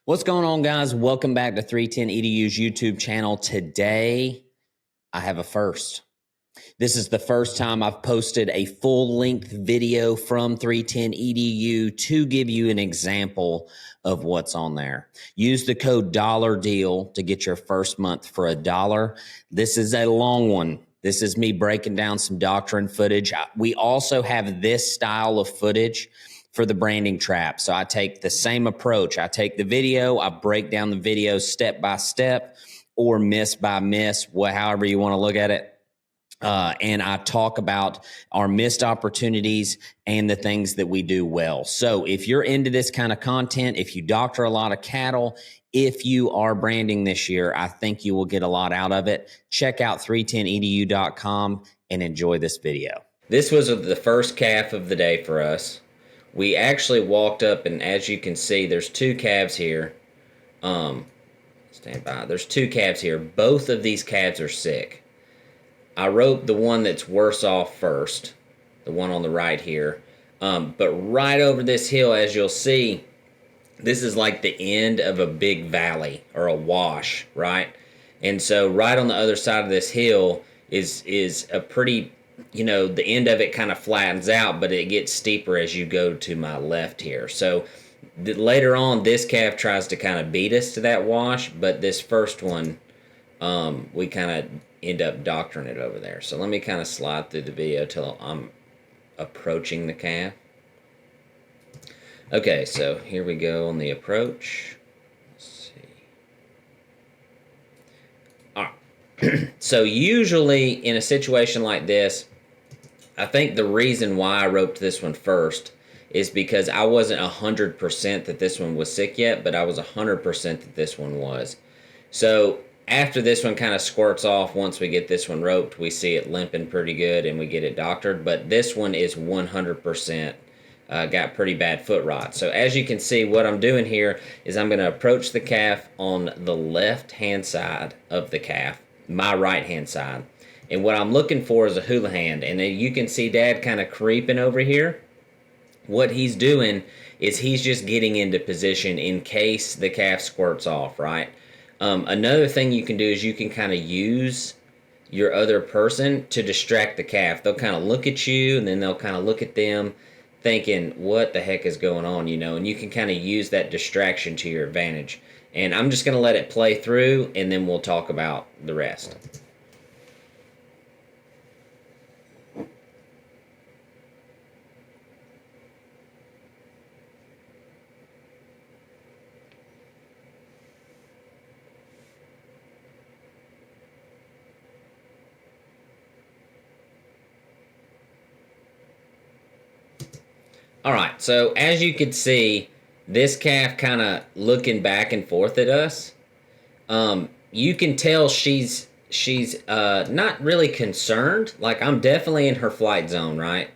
What's going on, guys? Welcome back to 310 EDU's YouTube channel. Today, I have a first. This is the first time I've posted a full-length video from 310 EDU to give you an example of what's on there. Use the code DOLLARDEAL to get your first month for $1. This is a long one. This is me breaking down some doctrine footage. We also have this style of footage for the branding trap. So I take the same approach. I take the video, I break down the video step by step or miss by miss, however you want to look at it. And I talk about our missed opportunities and the things that we do well. So if you're into this kind of content, if you doctor a lot of cattle, if you are branding this year, I think you will get a lot out of it. Check out 310edu.com and enjoy this video. This was the first calf of the day for us. We actually walked up, and as you can see, there's two calves here. Stand by. There's two calves here. Both of these calves are sick. I roped the one that's worse off first, the one on the right here. But right over this hill, as you'll see, this is like the end of a big valley or a wash, right? And so right on the other side of this hill is a pretty, the end of it kind of flattens out, but it gets steeper as you go to my left here. So later on, this calf tries to kind of beat us to that wash, but this first one, we kind of end up doctoring it over there. So let me kind of slide through the video till I'm approaching the calf. Okay, so here we go on the approach. Let's see. All right. So usually in a situation like this, I think the reason why I roped this one first is because I wasn't 100% that this one was sick yet, but I was 100% that this one was. So after this one kind of squirts off, once we get this one roped, we see it limping pretty good and we get it doctored. But this one is 100% got pretty bad foot rot. So as you can see, what I'm doing here is I'm going to approach the calf on the left-hand side of the calf, my right-hand side. And what I'm looking for is a hula hand. And then you can see Dad kind of creeping over here. What he's doing is he's just getting into position in case the calf squirts off, right? Another thing you can do is you can kind of use your other person to distract the calf. They'll kind of look at you, and then they'll kind of look at them thinking, what the heck is going on, and you can kind of use that distraction to your advantage. And I'm just going to let it play through, and then we'll talk about the rest. All right, so as you can see, this calf kind of looking back and forth at us. You can tell she's not really concerned. Like, I'm definitely in her flight zone, right?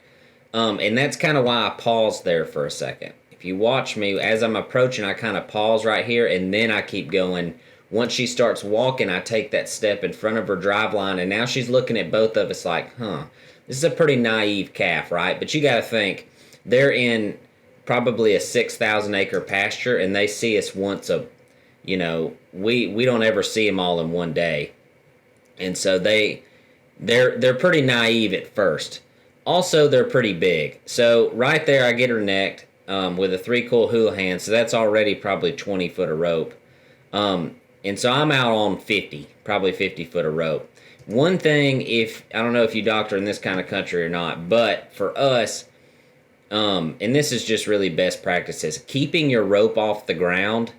And that's kind of why I paused there for a second. If you watch me, as I'm approaching, I kind of pause right here, and then I keep going. Once she starts walking, I take that step in front of her drive line, and now she's looking at both of us like, this is a pretty naive calf, right? But you got to think, they're in probably a 6,000 acre pasture, and they see us once we don't ever see them all in one day. And so they're pretty naive at first. Also, they're pretty big. So right there, I get her necked with a 3-coil hula hand. So that's already probably 20 foot of rope. And so I'm out on 50, probably 50 foot of rope. One thing, I don't know if you doctor in this kind of country or not, but for us, and this is just really best practices, keeping your rope off the ground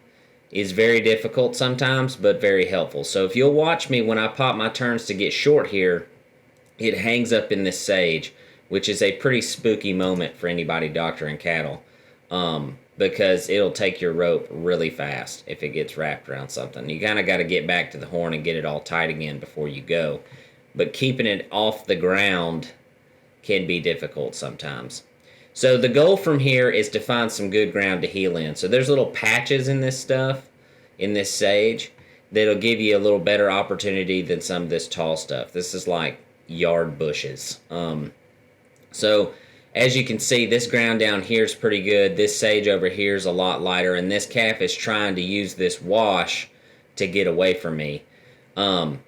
is very difficult sometimes, but very helpful. So if you'll watch me when I pop my turns to get short here, it hangs up in this sage, which is a pretty spooky moment for anybody doctoring cattle, because it'll take your rope really fast if it gets wrapped around something. You kind of got to get back to the horn and get it all tight again before you go. But keeping it off the ground can be difficult sometimes. So the goal from here is to find some good ground to heel in. So there's little patches in this stuff, in this sage, that'll give you a little better opportunity than some of this tall stuff. This is like yard bushes. So as you can see, this ground down here is pretty good. This sage over here is a lot lighter, and this calf is trying to use this wash to get away from me. Um,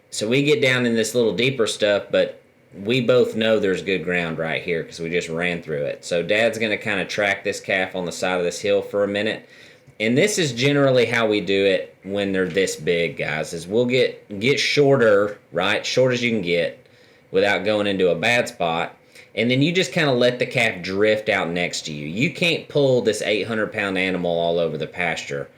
so we get down in this little deeper stuff, but we both know there's good ground right here because we just ran through it. So Dad's going to kind of track this calf on the side of this hill for a minute. And this is generally how we do it when they're this big, guys, is we'll get shorter, right? Short as you can get without going into a bad spot. And then you just kind of let the calf drift out next to you. You can't pull this 800-pound animal all over the pasture.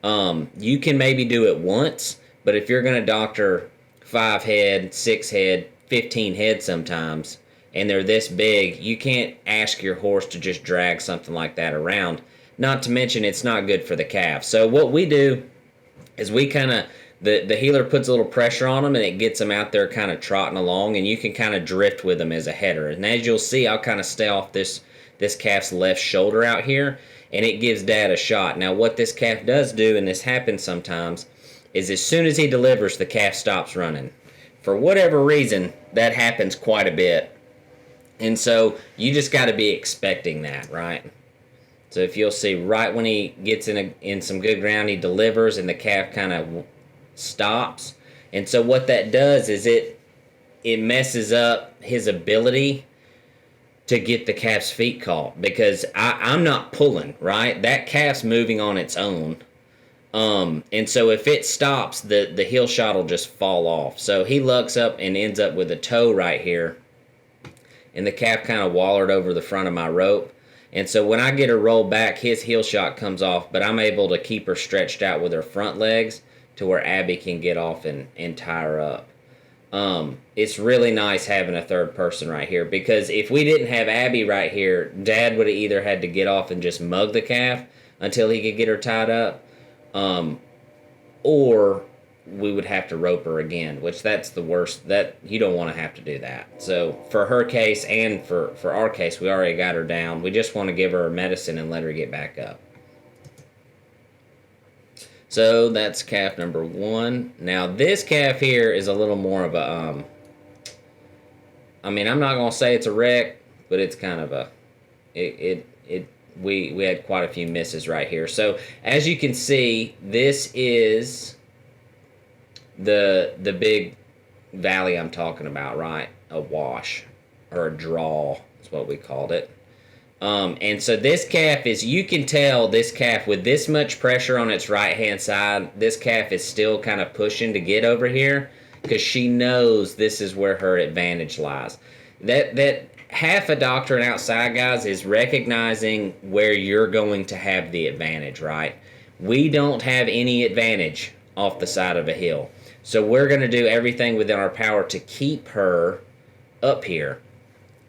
You can maybe do it once, but if you're going to doctor 5 head, 6 head, 15 head sometimes, and they're this big, you can't ask your horse to just drag something like that around. Not to mention, it's not good for the calf. So what we do is we kind of, the healer puts a little pressure on them, and it gets them out there kind of trotting along, and you can kind of drift with them as a header. And as you'll see, I'll kind of stay off this calf's left shoulder out here, and it gives Dad a shot. Now, what this calf does do, and this happens sometimes, is as soon as he delivers, the calf stops running. For whatever reason, that happens quite a bit. And so you just got to be expecting that, right? So if you'll see, right when he gets in some good ground, he delivers, and the calf kind of stops. And so what that does is it messes up his ability to get the calf's feet caught, because I'm not pulling, right? That calf's moving on its own. And so if it stops, the heel shot will just fall off. So he looks up and ends up with a toe right here, and the calf kind of wallered over the front of my rope. And so when I get her rolled back, his heel shot comes off, but I'm able to keep her stretched out with her front legs to where Abby can get off and tie her up. It's really nice having a third person right here, because if we didn't have Abby right here, Dad would have either had to get off and just mug the calf until he could get her tied up, or we would have to rope her again, which that's the worst. That you don't want to have to do that. So for her case and for our case, we already got her down. We just want to give her medicine and let her get back up. So that's calf number 1. Now this calf here is a little more of a, I mean, I'm not gonna say it's a wreck, but it's kind of a, we had quite a few misses right here. So as you can see, this is the big valley I'm talking about, right? A wash, or a draw is what we called it. And so this calf is, you can tell this calf with this much pressure on its right hand side, this calf is still kind of pushing to get over here, because she knows this is where her advantage lies. That half a doctrine outside, guys, is recognizing where you're going to have the advantage, right? We don't have any advantage off the side of a hill. So we're going to do everything within our power to keep her up here.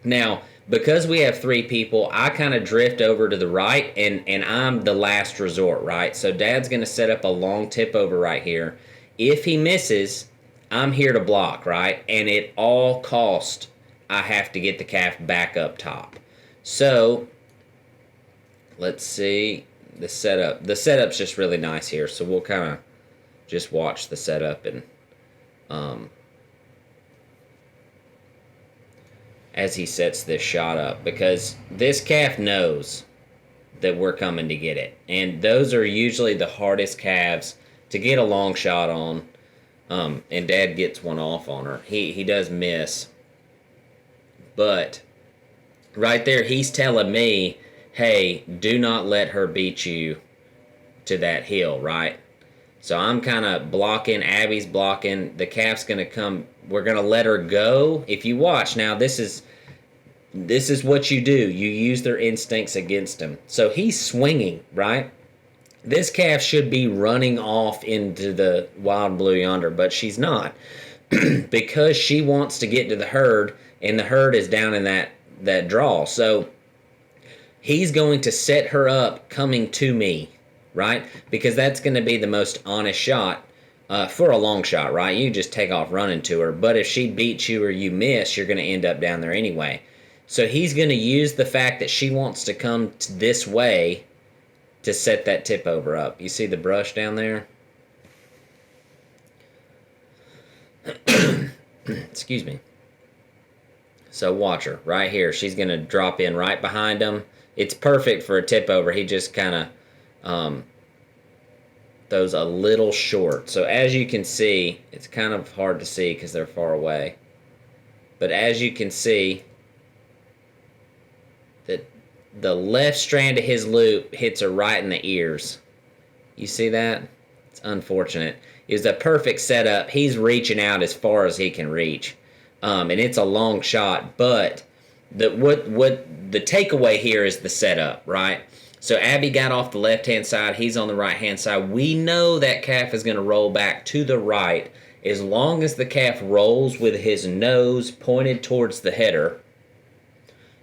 Now, because we have 3 people, I kind of drift over to the right, and I'm the last resort, right? So Dad's going to set up a long tip over right here. If he misses, I'm here to block, right? And at all cost, I have to get the calf back up top. So let's see the setup. The setup's just really nice here, so we'll kind of just watch the setup and as he sets this shot up, because this calf knows that we're coming to get it, and those are usually the hardest calves to get a long shot on. And Dad gets one off on her. He does miss, but right there he's telling me, hey, do not let her beat you to that hill, right? So I'm kind of blocking, Abby's blocking, the calf's going to come, we're going to let her go. If you watch, now this is what you do. You use their instincts against them. So he's swinging, right? This calf should be running off into the wild blue yonder, but she's not, because she wants to get to the herd, and the herd is down in that draw. So he's going to set her up coming to me, right? Because that's going to be the most honest shot for a long shot, right? You just take off running to her. But if she beats you or you miss, you're going to end up down there anyway. So he's going to use the fact that she wants to come this way to set that tip over up. You see the brush down there? Excuse me. So watch her right here. She's going to drop in right behind him. It's perfect for a tip over. He just kind of those a little short. So as you can see, it's kind of hard to see because they're far away. But as you can see, that the left strand of his loop hits her right in the ears. You see that? It's unfortunate. It's a perfect setup. He's reaching out as far as he can reach. And it's a long shot, but what the takeaway here is the setup, right? So Abby got off the left-hand side. He's on the right-hand side. We know that calf is going to roll back to the right. As long as the calf rolls with his nose pointed towards the header,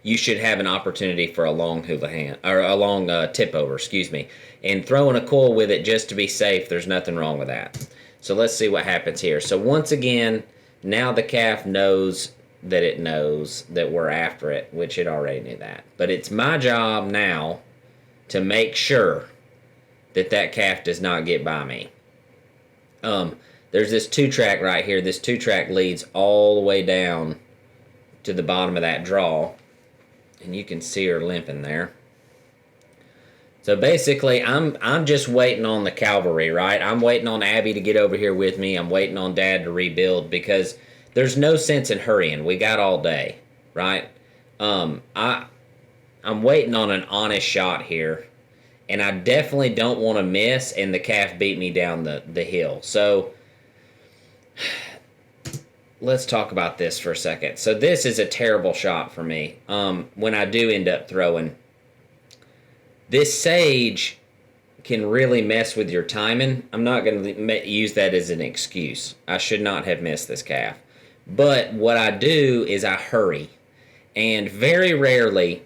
you should have an opportunity for a long hula hand, or a long tip over, excuse me. And throwing a coil with it just to be safe, there's nothing wrong with that. So let's see what happens here. So once again, now the calf knows that we're after it, which it already knew that. But it's my job now to make sure that that calf does not get by me. There's this 2-track right here. This 2-track leads all the way down to the bottom of that draw. And you can see her limping there. So basically, I'm just waiting on the cavalry, right? I'm waiting on Abby to get over here with me. I'm waiting on Dad to rebuild because there's no sense in hurrying. We got all day, right? I'm waiting on an honest shot here, and I definitely don't want to miss and the calf beat me down the hill. So let's talk about this for a second. So this is a terrible shot for me. When I do end up throwing, this sage can really mess with your timing. I'm not going to use that as an excuse. I should not have missed this calf. But what I do is I hurry. And very rarely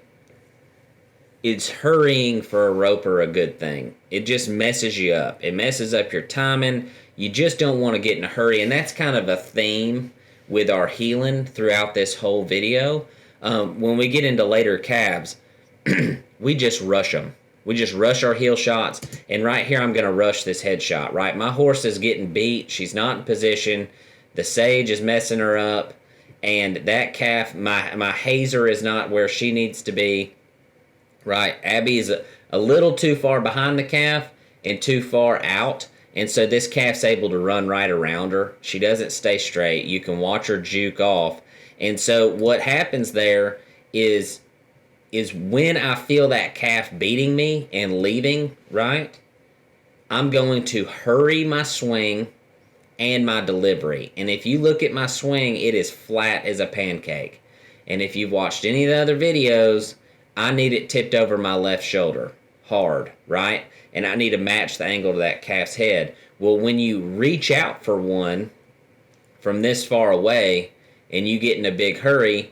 is hurrying for a roper a good thing. It just messes you up. It messes up your timing. You just don't want to get in a hurry. And that's kind of a theme with our heeling throughout this whole video. When we get into later calves, we just rush them. We just rush our heel shots. And right here, I'm going to rush this head shot, right? My horse is getting beat. She's not in position. The sage is messing her up. And that calf, my hazer is not where she needs to be, right? Abby is a little too far behind the calf and too far out. And so this calf's able to run right around her. She doesn't stay straight. You can watch her juke off. And so what happens there is when I feel that calf beating me and leaving, right, I'm going to hurry my swing and my delivery. And if you look at my swing, it is flat as a pancake. And if you've watched any of the other videos, I need it tipped over my left shoulder hard, right? And I need to match the angle to that calf's head. Well, when you reach out for one from this far away and you get in a big hurry,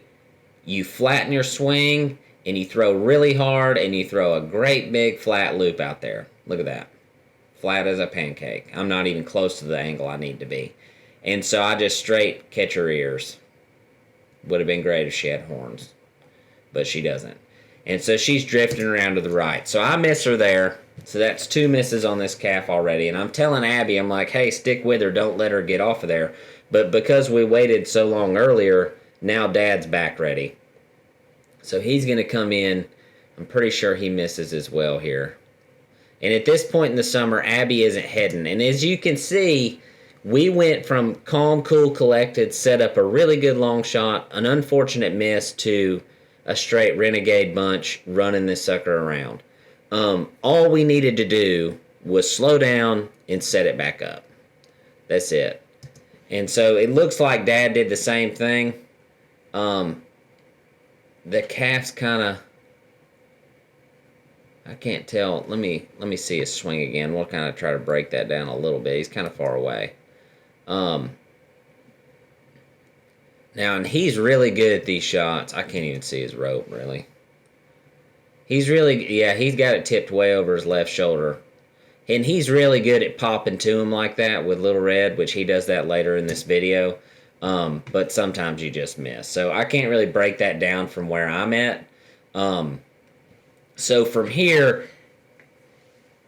you flatten your swing and you throw really hard and you throw a great big flat loop out there. Look at that. Flat as a pancake. I'm not even close to the angle I need to be. And so I just straight catch her ears. Would have been great if she had horns, but she doesn't. And so she's drifting around to the right. So I miss her there. So that's 2 misses on this calf already. And I'm telling Abby, I'm like, hey, stick with her. Don't let her get off of there. But because we waited so long earlier, now Dad's back ready. So he's going to come in. I'm pretty sure he misses as well here. And at this point in the summer, Abby isn't heading. And as you can see, we went from calm, cool, collected, set up a really good long shot, an unfortunate miss, to a straight renegade bunch running this sucker around. All we needed to do was slow down and set it back up. That's it. And so it looks like Dad did the same thing. The calf's kind of, I can't tell. Let me see his swing again. We'll kind of try to break that down a little bit. He's kind of far away. Now, and he's really good at these shots. I can't even see his rope, really. He's really, yeah, he's got it tipped way over his left shoulder. And he's really good at popping to him like that with Little Red, which he does that later in this video. But sometimes you just miss. So I can't really break that down from where I'm at. So from here,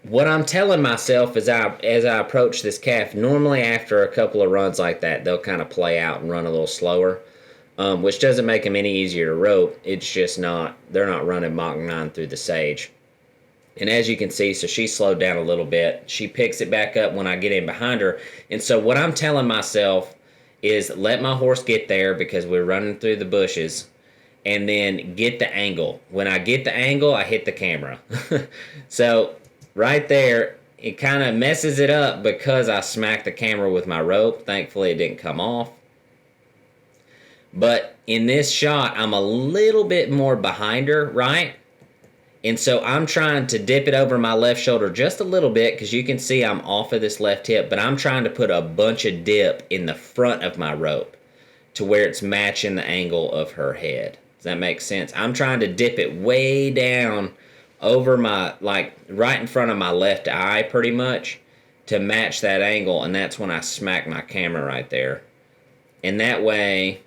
what I'm telling myself as I approach this calf, normally after a couple of runs like that, they'll kind of play out and run a little slower. which doesn't make them any easier to rope. It's just not, they're not running Mach 9 through the sage. And as you can see, so she slowed down a little bit. She picks it back up when I get in behind her. And so what I'm telling myself is let my horse get there because we're running through the bushes, and then get the angle. When I get the angle, I hit the camera. So right there, it kind of messes it up because I smacked the camera with my rope. Thankfully, it didn't come off. But in this shot, I'm a little bit more behind her, right? And so I'm trying to dip it over my left shoulder just a little bit because you can see I'm off of this left hip, but I'm trying to put a bunch of dip in the front of my rope to where it's matching the angle of her head. Does that make sense? I'm trying to dip it way down over my, like right in front of my left eye pretty much to match that angle, and that's when I smack my camera right there. And that way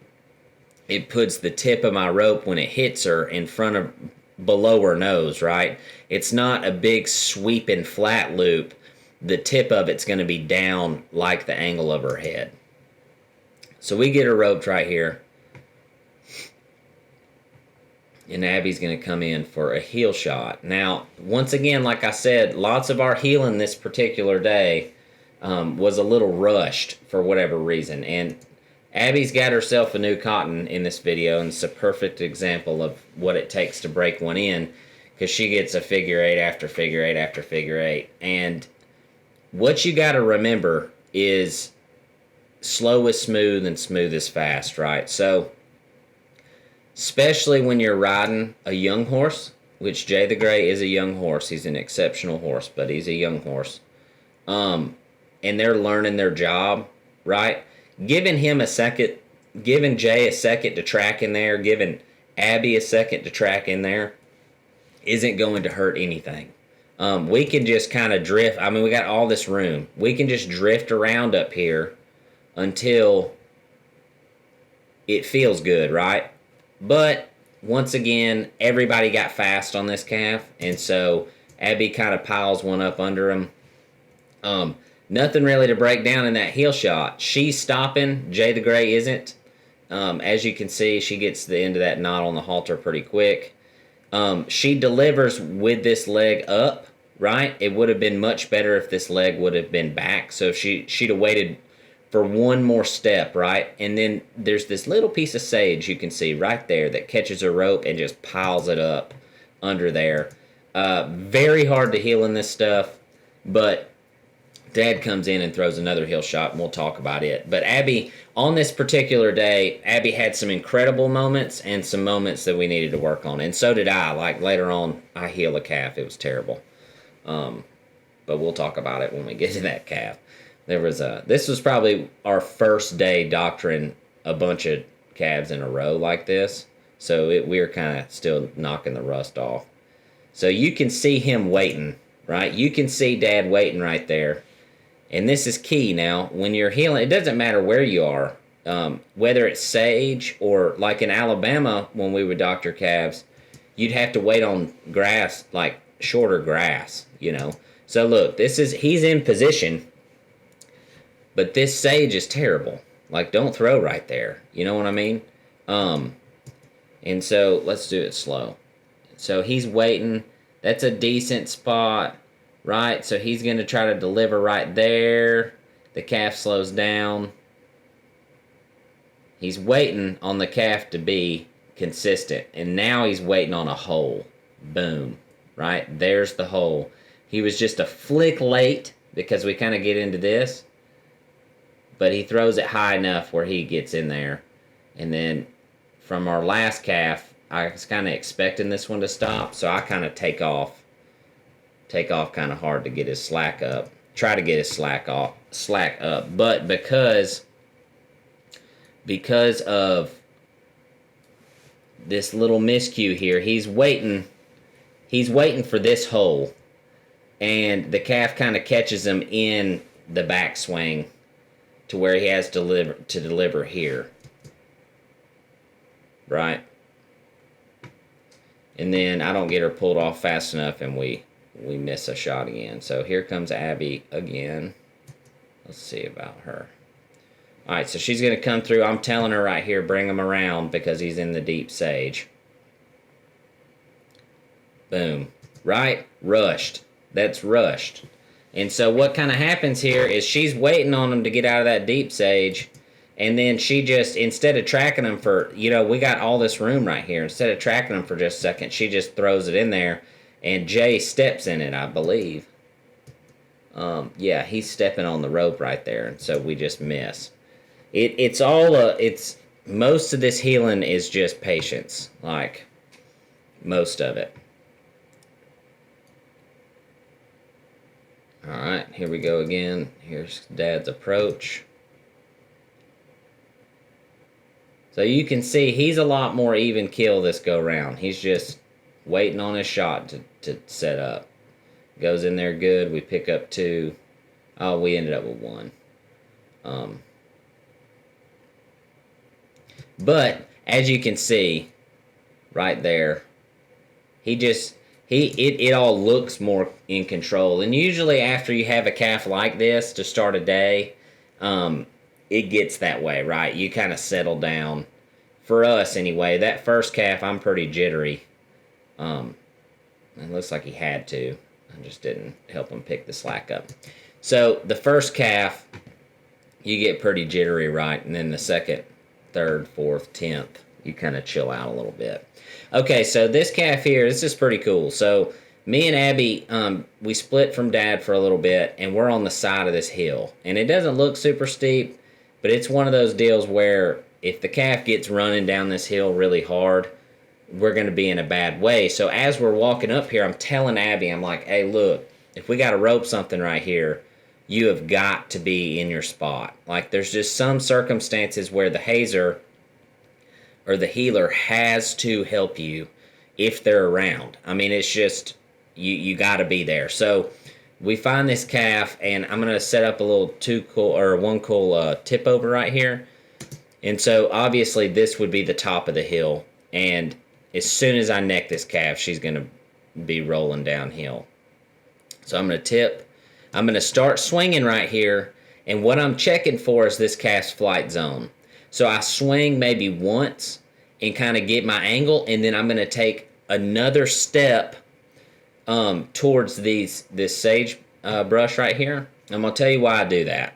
it puts the tip of my rope when it hits her in front of, below her nose, right? It's not a big sweeping flat loop. The tip of it's going to be down like the angle of her head. So we get her roped right here. And Abby's going to come in for a heel shot. Now, once again, like I said, lots of our heeling this particular day was a little rushed for whatever reason. And Abby's got herself a new cotton in this video, and it's a perfect example of what it takes to break one in, because she gets a figure eight after figure eight after figure eight. And what you got to remember is slow is smooth and smooth is fast, right? So especially when you're riding a young horse, which Jay the Gray is a young horse. He's an exceptional horse, but he's a young horse. And they're learning their job, right? Giving him a second, giving Jay a second to track in there, giving Abby a second to track in there isn't going to hurt anything. We can just kind of drift. I mean, we got all this room. We can just drift around up here until it feels good, right? But once again, everybody got fast on this calf, and so Abby kind of piles one up under him. Nothing really to break down in that heel shot. She's stopping. Jay the Gray isn't. As you can see, she gets to the end of that knot on the halter pretty quick. She delivers with this leg up, right? It would have been much better if this leg would have been back. So she'd have waited for one more step, right? And then there's this little piece of sage you can see right there that catches her rope and just piles it up under there. Very hard to heel in this stuff, but Dad comes in and throws another heel shot, and we'll talk about it. But Abby, on this particular day, Abby had some incredible moments and some moments that we needed to work on. And so did I. Like later on, I heeled a calf. It was terrible. But we'll talk about it when we get to that calf. This was probably our first day doctoring a bunch of calves in a row like this. So we were kind of still knocking the rust off. So you can see him waiting, right? You can see Dad waiting right there. And this is key now. When you're heeling, it doesn't matter where you are. Whether it's sage or like in Alabama when we would doctor calves, you'd have to wait on grass, like shorter grass, you know. So look, he's in position. But this sage is terrible. Like, don't throw right there. You know what I mean? And so, let's do it slow. So, he's waiting. That's a decent spot, right? So, he's going to try to deliver right there. The calf slows down. He's waiting on the calf to be consistent. And now he's waiting on a hole. Boom. Right? There's the hole. He was just a flick late because we kind of get into this. But he throws it high enough where he gets in there. And then from our last calf, I was kind of expecting this one to stop. So I kind of take off kind of hard to get his slack up. Try to get his slack up. But because of this little miscue here, he's waiting for this hole. And the calf kind of catches him in the backswing to where he has to deliver here. Right? And then I don't get her pulled off fast enough and we miss a shot again. So here comes Abby again. Let's see about her. All right, so she's going to come through. I'm telling her right here, bring him around because he's in the deep sage. Boom. Right? Rushed. That's rushed. And so what kind of happens here is she's waiting on him to get out of that deep sage. And then she just, instead of tracking him for, we got all this room right here. Instead of tracking him for just a second, she just throws it in there. And Jay steps in it, I believe. Yeah, he's stepping on the rope right there. And so we just miss. It's most of this healing is just patience. Like, most of it. Alright, here we go again. Here's Dad's approach. So you can see he's a lot more even kill this go round. He's just waiting on his shot to set up. Goes in there good. We pick up 2. Oh, we ended up with 1. But as you can see right there, it all looks more in control. And usually after you have a calf like this to start a day, it gets that way, right? You kind of settle down. For us anyway, that first calf, I'm pretty jittery. It looks like he had to. I just didn't help him pick the slack up. So the first calf, you get pretty jittery, right? And then the second, third, fourth, 10th, you kind of chill out a little bit. Okay, so this calf here, this is pretty cool. So me and Abby, we split from Dad for a little bit, and we're on the side of this hill. And it doesn't look super steep, but it's one of those deals where if the calf gets running down this hill really hard, we're going to be in a bad way. So as we're walking up here, I'm telling Abby, I'm like, hey, look, if we got to rope something right here, you have got to be in your spot. Like, there's just some circumstances where the hazer or the healer has to help you if they're around. I mean, it's just, you got to be there. So we find this calf, and I'm going to set up a little one cool tip over right here. And so obviously this would be the top of the hill. And as soon as I neck this calf, she's going to be rolling downhill. So I'm going to tip. I'm going to start swinging right here. And what I'm checking for is this calf's flight zone. So I swing maybe once and kind of get my angle. And then I'm going to take another step towards this sage brush right here. I'm going to tell you why I do that.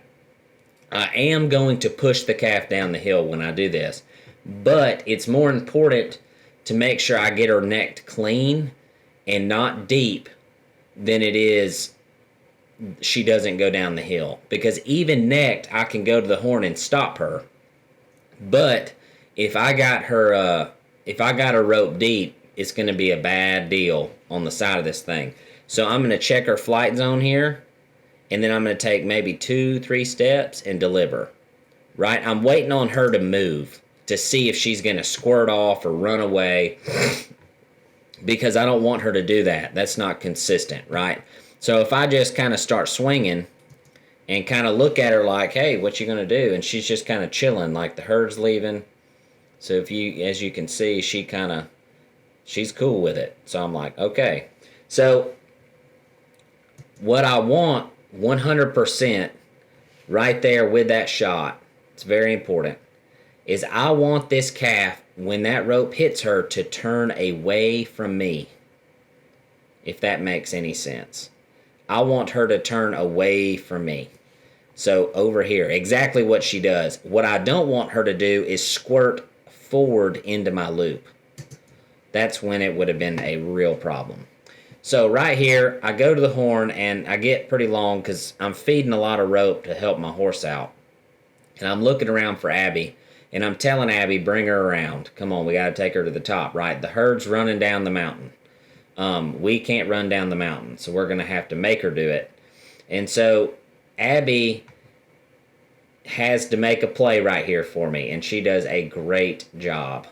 I am going to push the calf down the hill when I do this. But it's more important to make sure I get her necked clean and not deep than it is she doesn't go down the hill. Because even necked, I can go to the horn and stop her. But if I got her rope deep, it's going to be a bad deal on the side of this thing. So I'm going to check her flight zone here. And then I'm going to take maybe 2-3 steps and deliver. Right? I'm waiting on her to move to see if she's going to squirt off or run away. Because I don't want her to do that. That's not consistent, right? So if I just kind of start swinging and kind of look at her like, hey, what you going to do? And she's just kind of chilling, like the herd's leaving. So as you can see, she's cool with it. So I'm like, okay. So what I want 100% right there with that shot, it's very important, is I want this calf, when that rope hits her, to turn away from me. If that makes any sense. I want her to turn away from me. So over here, exactly what she does. What I don't want her to do is squirt forward into my loop. That's when it would have been a real problem. So right here, I go to the horn, and I get pretty long because I'm feeding a lot of rope to help my horse out. And I'm looking around for Abby, and I'm telling Abby, bring her around. Come on, we got to take her to the top, right? The herd's running down the mountain. We can't run down the mountain, so we're going to have to make her do it. And so Abby has to make a play right here for me, and she does a great job.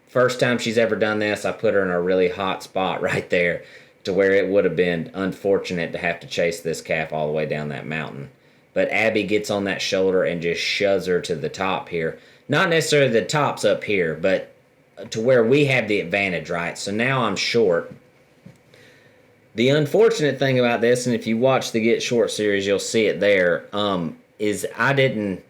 First time she's ever done this, I put her in a really hot spot right there to where it would have been unfortunate to have to chase this calf all the way down that mountain. But Abby gets on that shoulder and just shoves her to the top here. Not necessarily the top's up here, but to where we have the advantage, right? So now I'm short. The unfortunate thing about this, and if you watch the Get Short series, you'll see it there, is I didn't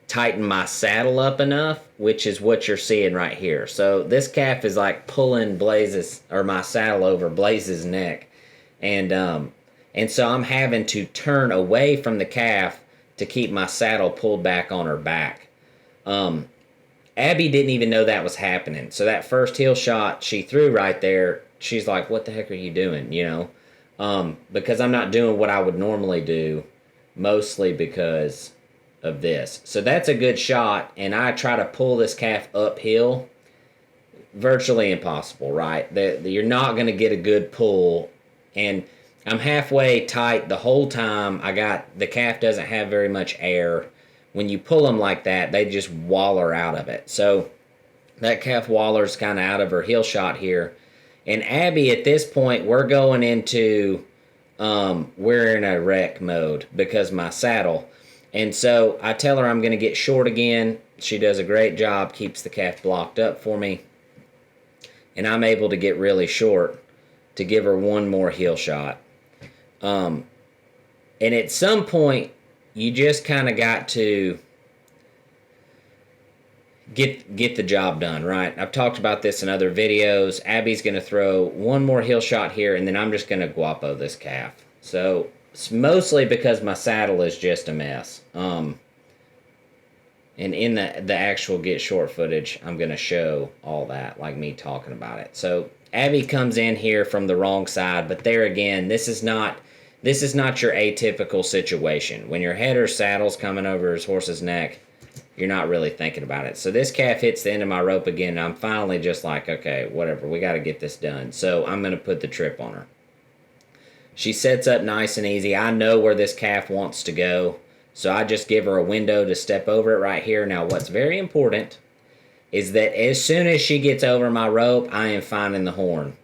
tighten my saddle up enough, which is what you're seeing right here. So this calf is like pulling Blaze's, or my saddle over Blaze's neck, and so I'm having to turn away from the calf to keep my saddle pulled back on her back. Abby didn't even know that was happening. So that first heel shot she threw right there, she's like, "What the heck are you doing?" Because I'm not doing what I would normally do, mostly because of this. So that's a good shot, and I try to pull this calf uphill. Virtually impossible, right? You're not going to get a good pull, and I'm halfway tight the whole time. The calf doesn't have very much air. When you pull them like that, they just waller out of it. So that calf wallers kind of out of her heel shot here. And Abby, at this point, we're going into, we're in a wreck mode because my saddle. And so I tell her I'm going to get short again. She does a great job, keeps the calf blocked up for me. And I'm able to get really short to give her one more heel shot. And at some point, you just kind of got to get the job done, right? I've talked about this in other videos. Abby's going to throw one more heel shot here, and then I'm just going to guapo this calf. So it's mostly because my saddle is just a mess. And in the actual get short footage, I'm going to show all that, like me talking about it. So Abby comes in here from the wrong side, but there again, this is not your atypical situation. When your head or saddle's coming over his horse's neck, you're not really thinking about it. So this calf hits the end of my rope again, and I'm finally just like, okay, whatever, we got to get this done. So I'm going to put the trip on her. She sets up nice and easy. I know where this calf wants to go, so I just give her a window to step over it right here. Now, what's very important is that as soon as she gets over my rope, I am finding the horn.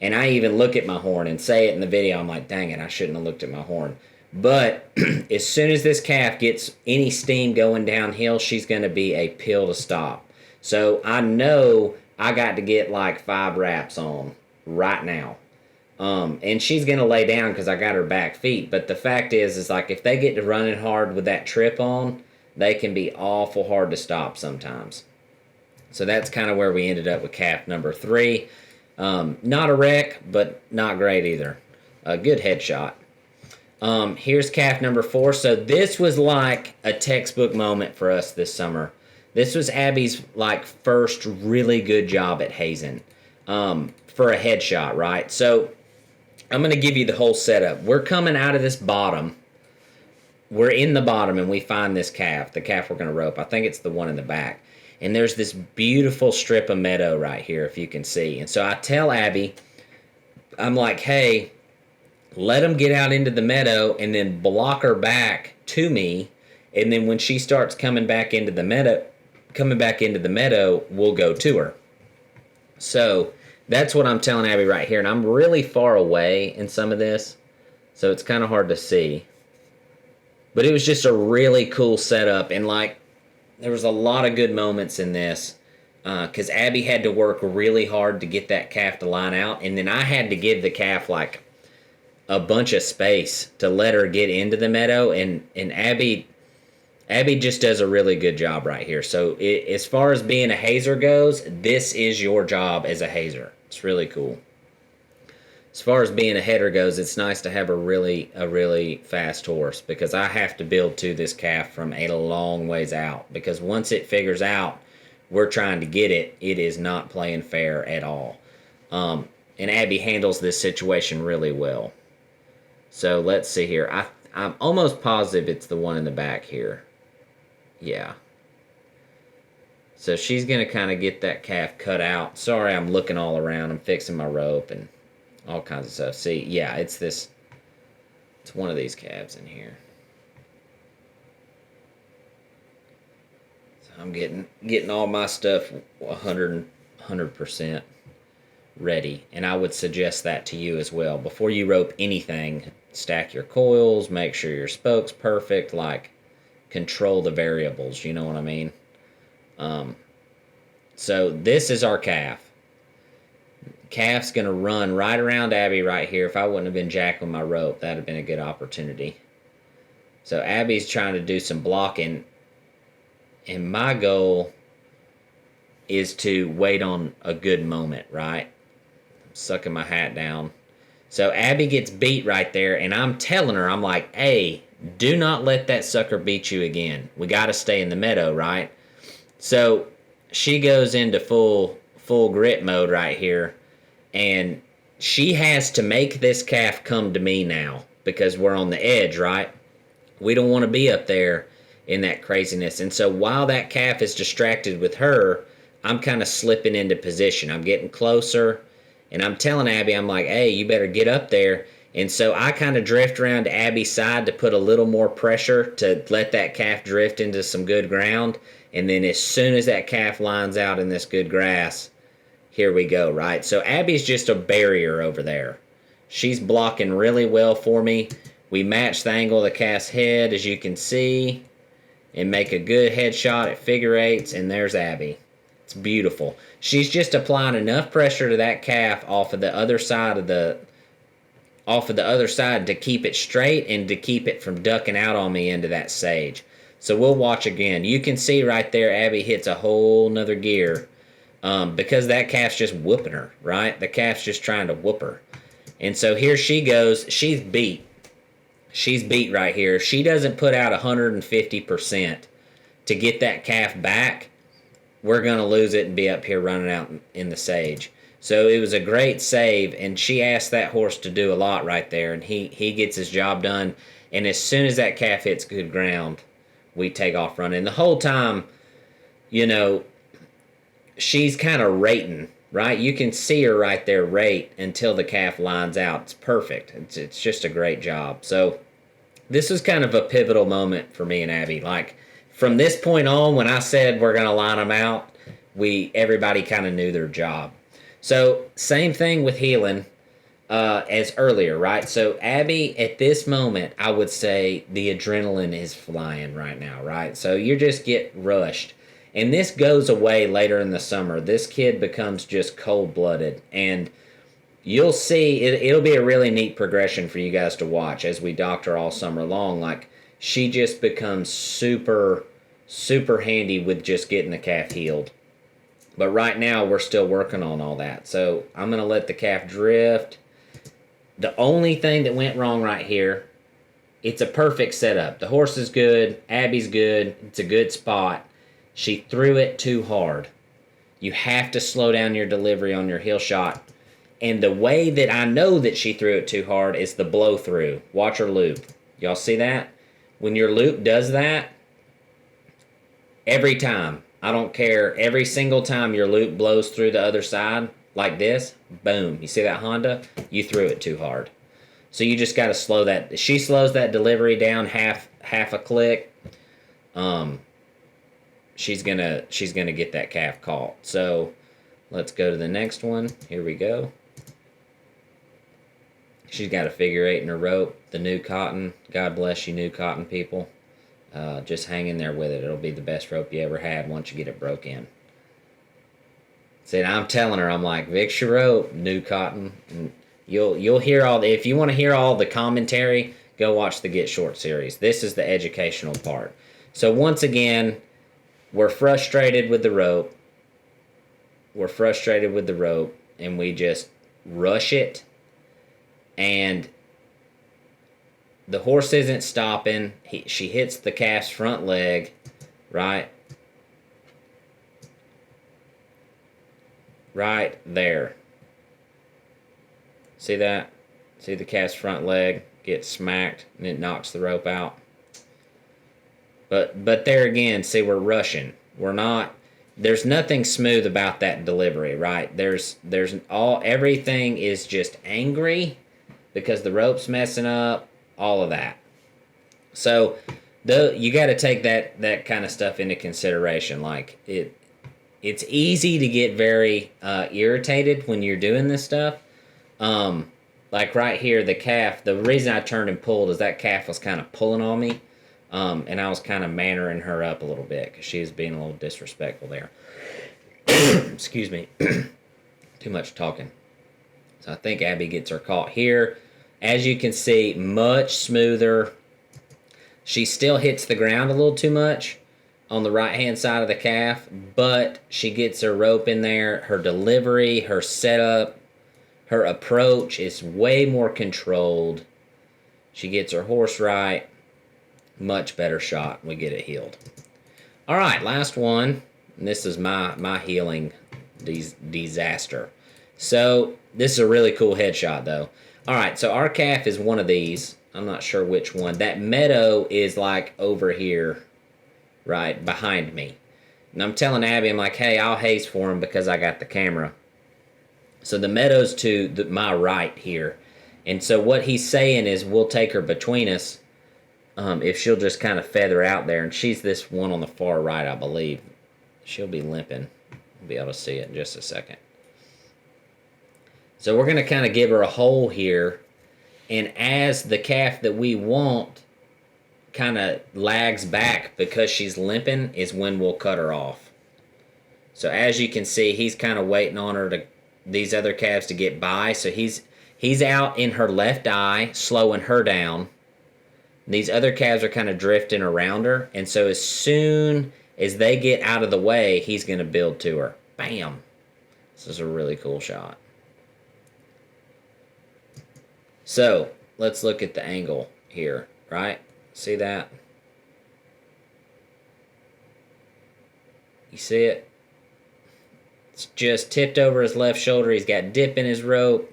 And I even look at my horn and say it in the video. I'm like, dang it, I shouldn't have looked at my horn. But as soon as this calf gets any steam going downhill, she's going to be a pill to stop. So I know I got to get like 5 wraps on right now. And she's going to lay down because I got her back feet. But the fact is like if they get to running hard with that trip on, they can be awful hard to stop sometimes. So that's kind of where we ended up with calf number 3. Not a wreck, but not great either. A good headshot. Here's calf number 4. So this was like a textbook moment for us this summer. This was Abby's like first really good job at hazing for a headshot, right? So I'm going to give you the whole setup. We're coming out of this bottom. We're in the bottom and we find this calf, the calf we're going to rope. I think it's the one in the back. And there's this beautiful strip of meadow right here, if you can see. And so I tell Abby, I'm like, hey, let them get out into the meadow and then block her back to me. And then when she starts coming back into the meadow, we'll go to her. So that's what I'm telling Abby right here. And I'm really far away in some of this, so it's kind of hard to see. But it was just a really cool setup. And like, there was a lot of good moments in this because Abby had to work really hard to get that calf to line out. And then I had to give the calf like a bunch of space to let her get into the meadow. And Abby just does a really good job right here. So as far as being a hazer goes, this is your job as a hazer. It's really cool. As far as being a header goes, it's nice to have a really fast horse because I have to build to this calf from a long ways out because once it figures out we're trying to get it, it is not playing fair at all. And Abby handles this situation really well. So let's see here. I'm almost positive it's the one in the back here. Yeah. So she's going to kind of get that calf cut out. Sorry, I'm looking all around. I'm fixing my rope and all kinds of stuff. See, yeah, it's one of these calves in here. So I'm getting all my stuff 100% ready. And I would suggest that to you as well. Before you rope anything, stack your coils, make sure your spoke's perfect, like control the variables, you know what I mean? So this is our calf. Calf's going to run right around Abby right here. If I wouldn't have been jacking my rope, that would have been a good opportunity. So Abby's trying to do some blocking. And my goal is to wait on a good moment, right? I'm sucking my hat down. So Abby gets beat right there, and I'm telling her, I'm like, hey, do not let that sucker beat you again. We got to stay in the meadow, right? So she goes into full grit mode right here, and she has to make this calf come to me now because we're on the edge, right? We don't want to be up there in that craziness. And so while that calf is distracted with her, I'm kind of slipping into position. I'm getting closer, and I'm telling Abby, I'm like, hey, you better get up there. And so I kind of drift around to Abby's side to put a little more pressure to let that calf drift into some good ground. And then as soon as that calf lines out in this good grass, here we go, right? So Abby's just a barrier over there. She's blocking really well for me. We match the angle of the calf's head, as you can see, and make a good headshot at figure eights, and there's Abby. It's beautiful. She's just applying enough pressure to that calf off of the other side to keep it straight and to keep it from ducking out on me into that sage. So we'll watch again. You can see right there Abby hits a whole nother gear because that calf's just whooping her, right? The calf's just trying to whoop her. And so here she goes. She's beat. She's beat right here. If she doesn't put out 150% to get that calf back, we're going to lose it and be up here running out in the sage. So it was a great save, and she asked that horse to do a lot right there, and he gets his job done. And as soon as that calf hits good ground, we take off running. And the whole time, you know, she's kind of rating, right? You can see her right there rate until the calf lines out. It's perfect. It's just a great job. So this was kind of a pivotal moment for me and Abby. Like from this point on, when I said we're going to line them out, everybody kind of knew their job. So same thing with heeling as earlier, right? So Abby, at this moment, I would say the adrenaline is flying right now, right? So you just get rushed. And this goes away later in the summer. This kid becomes just cold-blooded. And you'll see, it'll be a really neat progression for you guys to watch as we doctor all summer long. Like, she just becomes super, super handy with just getting the calf healed. But right now, we're still working on all that. So I'm going to let the calf drift. The only thing that went wrong right here, it's a perfect setup. The horse is good. Abby's good. It's a good spot. She threw it too hard. You have to slow down your delivery on your heel shot. And the way that I know that she threw it too hard is the blow through. Watch her loop. Y'all see that? When your loop does that, every time, I don't care, every single time your loop blows through the other side, like this, boom. You see that Honda? You threw it too hard. So you just got to slow that. She slows that delivery down half a click. She's gonna get that calf caught. So let's go to the next one. Here we go. She's got a figure eight in her rope. The new cotton. God bless you, new cotton people. Just hang in there with it. It'll be the best rope you ever had once you get it broke in. See, I'm telling her, I'm like, Vic's your rope, new cotton. And you'll hear all the, if you want to hear all the commentary, go watch the Get Short series. This is the educational part. So once again, we're frustrated with the rope. And we just rush it. And the horse isn't stopping. She hits the calf's front leg, right? Right there. See that? See the calf's front leg get smacked and it knocks the rope out. But there again, see, we're rushing. We're not. There's nothing smooth about that delivery, right? Everything is just angry because the rope's messing up, all of that. So you got to take that kind of stuff into consideration. Like it's easy to get very irritated when you're doing this stuff. Like right here, the calf. The reason I turned and pulled is that calf was kind of pulling on me. And I was kind of mannering her up a little bit because she was being a little disrespectful there. Excuse me. Too much talking. So I think Abby gets her caught here. As you can see, much smoother. She still hits the ground a little too much on the right hand side of the calf, but she gets her rope in there. Her delivery, her setup, her approach is way more controlled. She gets her horse right. Much better shot. We get it healed. All right, last one. And this is my healing disaster. So this is a really cool headshot though. All right, so our calf is one of these. I'm not sure which one. That meadow is like over here, right behind me. And I'm telling Abby, I'm like, hey, I'll haze for him because I got the camera. So the meadow's to my right here. And so what he's saying is we'll take her between us if she'll just kind of feather out there. And she's this one on the far right, I believe. She'll be limping. We'll be able to see it in just a second. So we're going to kind of give her a hole here. And as the calf that we want kind of lags back because she's limping is when we'll cut her off. So as you can see, he's kind of waiting on her to these other calves to get by. So he's out in her left eye, slowing her down. These other calves are kind of drifting around her. And so as soon as they get out of the way, he's going to build to her. Bam. This is a really cool shot. So let's look at the angle here, right? See that? You see it? It's just tipped over his left shoulder. He's got dip in his rope.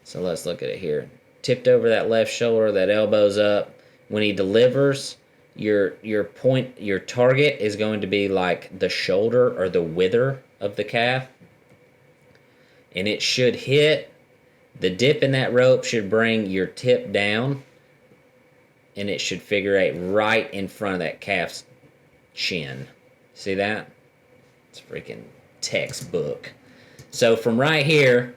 So let's look at it here. Tipped over that left shoulder, that elbow's up. When he delivers, your target is going to be like the shoulder or the wither of the calf. And it should hit. The dip in that rope should bring your tip down. And it should figure eight right in front of that calf's chin. See that? It's freaking textbook. So from right here,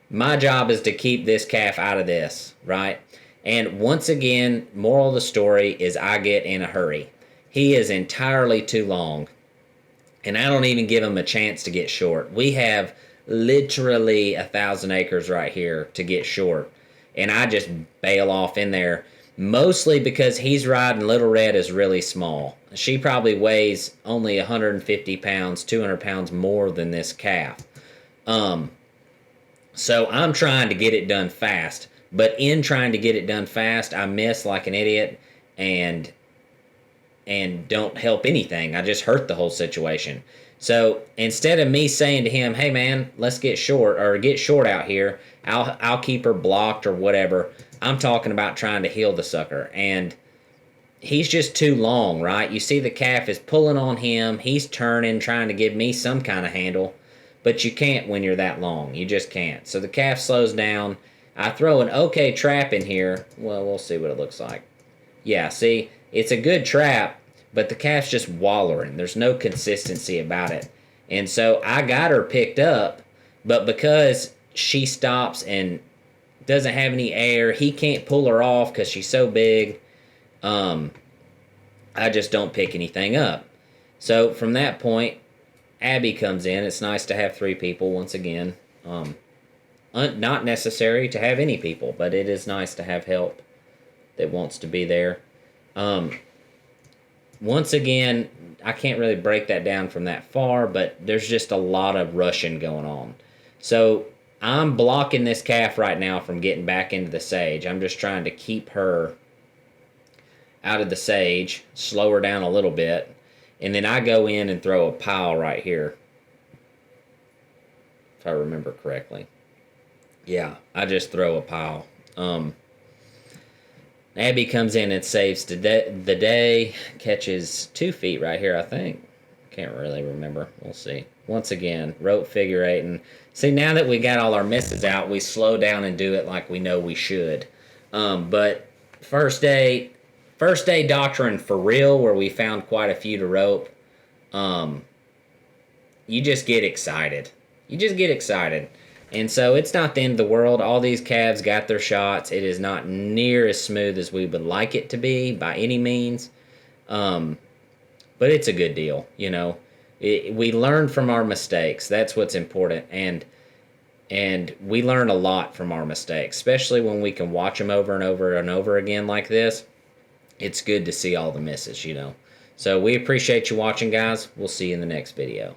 my job is to keep this calf out of this, right? And once again, moral of the story is I get in a hurry. He is entirely too long. And I don't even give him a chance to get short. We have literally 1,000 acres right here to get short. And I just bail off in there. Mostly because he's riding Little Red is really small. She probably weighs only 150 pounds, 200 pounds more than this calf. So I'm trying to get it done fast. But in trying to get it done fast, I miss like an idiot and don't help anything. I just hurt the whole situation. So instead of me saying to him, hey man, let's get short or get short out here, I'll keep her blocked or whatever. I'm talking about trying to heal the sucker. And he's just too long, right? You see the calf is pulling on him. He's turning, trying to give me some kind of handle. But you can't when you're that long. You just can't. So the calf slows down. I throw an okay trap in here. Well, we'll see what it looks like. Yeah, see, it's a good trap, but the calf's just wallering. There's no consistency about it. And so I got her picked up, but because she stops and doesn't have any air, he can't pull her off because she's so big. I just don't pick anything up. So from that point, Abby comes in. It's nice to have 3 people once again. Not necessary to have any people, but it is nice to have help that wants to be there. Once again, I can't really break that down from that far, but there's just a lot of rushing going on. So I'm blocking this calf right now from getting back into the sage. I'm just trying to keep her out of the sage, slow her down a little bit, and then I go in and throw a pile right here, if I remember correctly. Yeah, I just throw a pile. Abby comes in and saves the day, catches 2 feet right here, I think. Can't really remember. We'll see. Once again, rope figure 8. And see, now that we got all our misses out, we slow down and do it like we know we should. But first day doctrine for real, where we found quite a few to rope, you just get excited. You just get excited. And so it's not the end of the world. All these calves got their shots. It is not near as smooth as we would like it to be by any means. But it's a good deal, you know. We learn from our mistakes. That's what's important. And we learn a lot from our mistakes, especially when we can watch them over and over and over again like this. It's good to see all the misses, you know. So we appreciate you watching, guys. We'll see you in the next video.